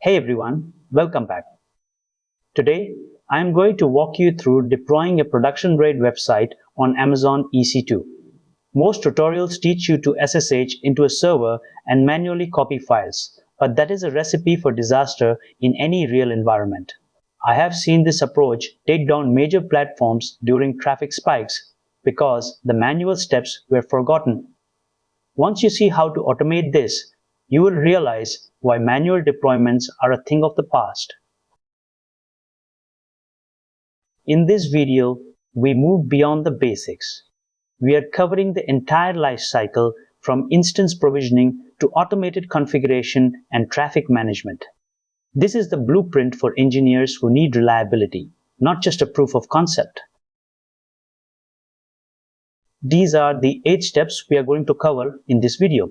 Hey everyone, welcome back. Today, I am going to walk you through deploying a production-grade website on Amazon EC2. Most tutorials teach you to SSH into a server and manually copy files, but that is a recipe for disaster in any real environment. I have seen this approach take down major platforms during traffic spikes because the manual steps were forgotten. Once you see how to automate this, you will realize why manual deployments are a thing of the past. In this video, we move beyond the basics. We are covering the entire life cycle from instance provisioning to automated configuration and traffic management. This is the blueprint for engineers who need reliability, not just a proof of concept. These are the 8 steps we are going to cover in this video.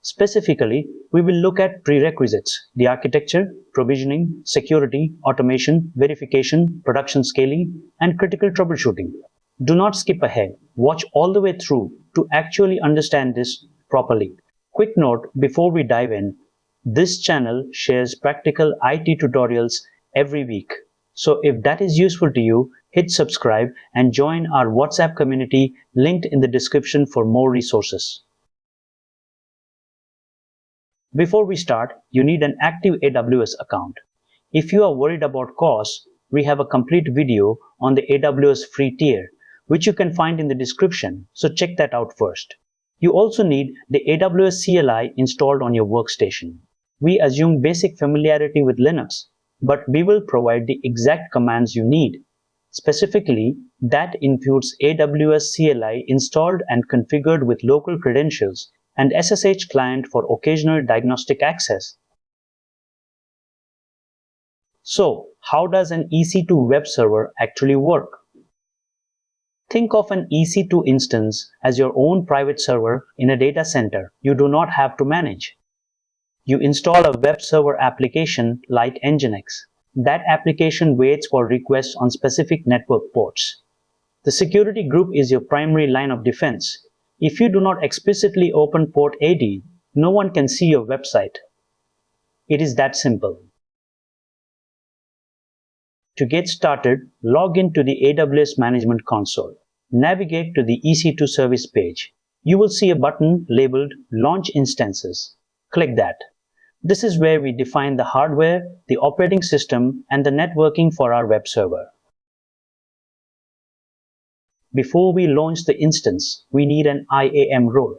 Specifically, we will look at prerequisites, the architecture, provisioning, security, automation, verification, production scaling, and critical troubleshooting. Do not skip ahead. Watch all the way through to actually understand this properly. Quick note before we dive in, this channel shares practical IT tutorials every week. So if that is useful to you, hit subscribe and join our WhatsApp community linked in the description for more resources. Before we start, you need an active AWS account. If you are worried about costs, we have a complete video on the AWS free tier, which you can find in the description, so check that out first. You also need the AWS CLI installed on your workstation. We assume basic familiarity with Linux, but we will provide the exact commands you need. Specifically, that includes AWS CLI installed and configured with local credentials and SSH client for occasional diagnostic access. So, how does an EC2 web server actually work? Think of an EC2 instance as your own private server in a data center you do not have to manage. You install a web server application like Nginx. That application waits for requests on specific network ports. The security group is your primary line of defense. If you do not explicitly open port 80, no one can see your website. It is that simple. To get started, log into the AWS Management Console. Navigate to the EC2 service page. You will see a button labeled Launch Instances. Click that. This is where we define the hardware, the operating system, and the networking for our web server. Before we launch the instance, we need an IAM role.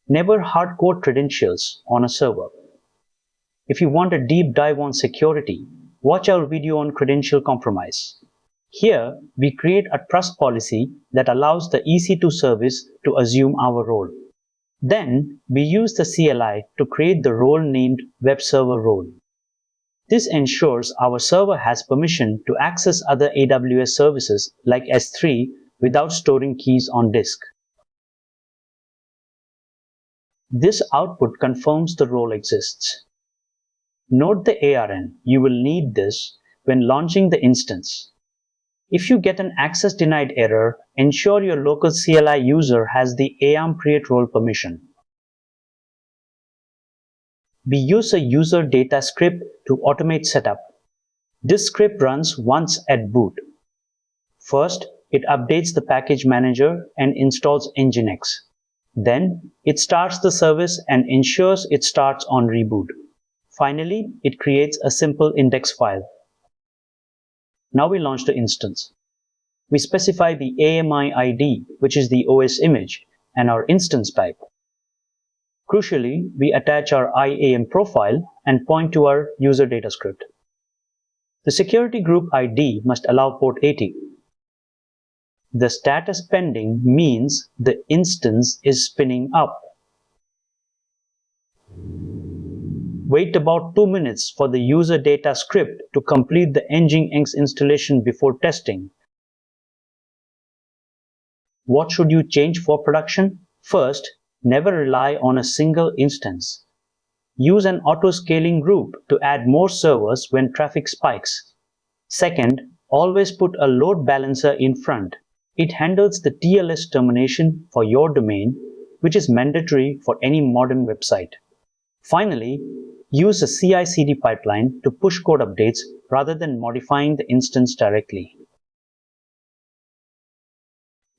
Never hardcode credentials on a server. If you want a deep dive on security, watch our video on credential compromise. Here, we create a trust policy that allows the EC2 service to assume our role. Then, we use the CLI to create the role named Web Server Role. This ensures our server has permission to access other AWS services like S3 without storing keys on disk. This output confirms the role exists. Note the ARN. You will need this when launching the instance. If you get an access denied error, ensure your local CLI user has the ARM create role permission. We use a user data script to automate setup. This script runs once at boot. First, it updates the package manager and installs Nginx. Then, it starts the service and ensures it starts on reboot. Finally, it creates a simple index file. Now we launch the instance. We specify the AMI ID, which is the OS image, and our instance type. Crucially, we attach our IAM profile and point to our user data script. The security group ID must allow port 80. The status pending means the instance is spinning up. Wait about 2 minutes for the user data script to complete the Nginx installation before testing. What should you change for production? First, never rely on a single instance. Use an auto-scaling group to add more servers when traffic spikes. Second, always put a load balancer in front. It handles the TLS termination for your domain, which is mandatory for any modern website. Finally, Use a CI/CD pipeline to push code updates rather than modifying the instance directly.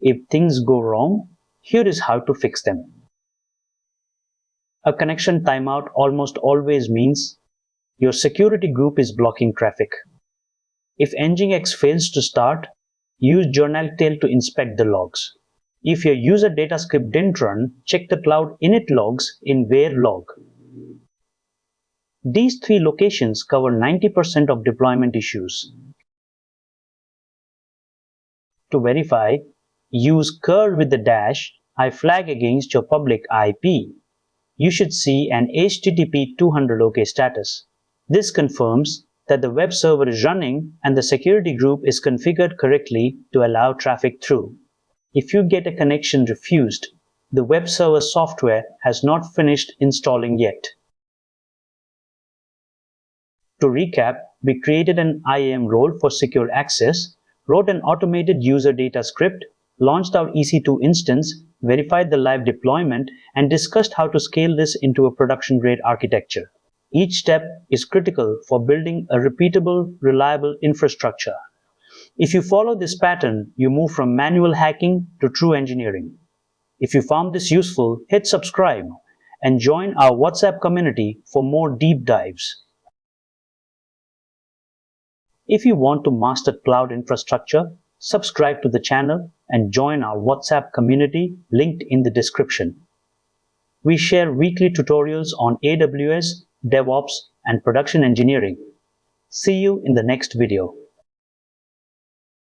If things go wrong, here is how to fix them. A connection timeout almost always means your security group is blocking traffic. If Nginx fails to start, use journaltail to inspect the logs. If your user data script didn't run, check the cloud init logs in where log. These three locations cover 90% of deployment issues. To verify, use curl with the dash I flag against your public IP. You should see an HTTP 200 OK status. This confirms that the web server is running and the security group is configured correctly to allow traffic through. If you get a connection refused, the web server software has not finished installing yet. To recap, we created an IAM role for secure access, wrote an automated user data script, launched our EC2 instance, verified the live deployment, and discussed how to scale this into a production-grade architecture. Each step is critical for building a repeatable, reliable infrastructure. If you follow this pattern, you move from manual hacking to true engineering. If you found this useful, hit subscribe and join our WhatsApp community for more deep dives. If you want to master cloud infrastructure, subscribe to the channel and join our WhatsApp community linked in the description. We share weekly tutorials on AWS, DevOps, and production engineering. See you in the next video.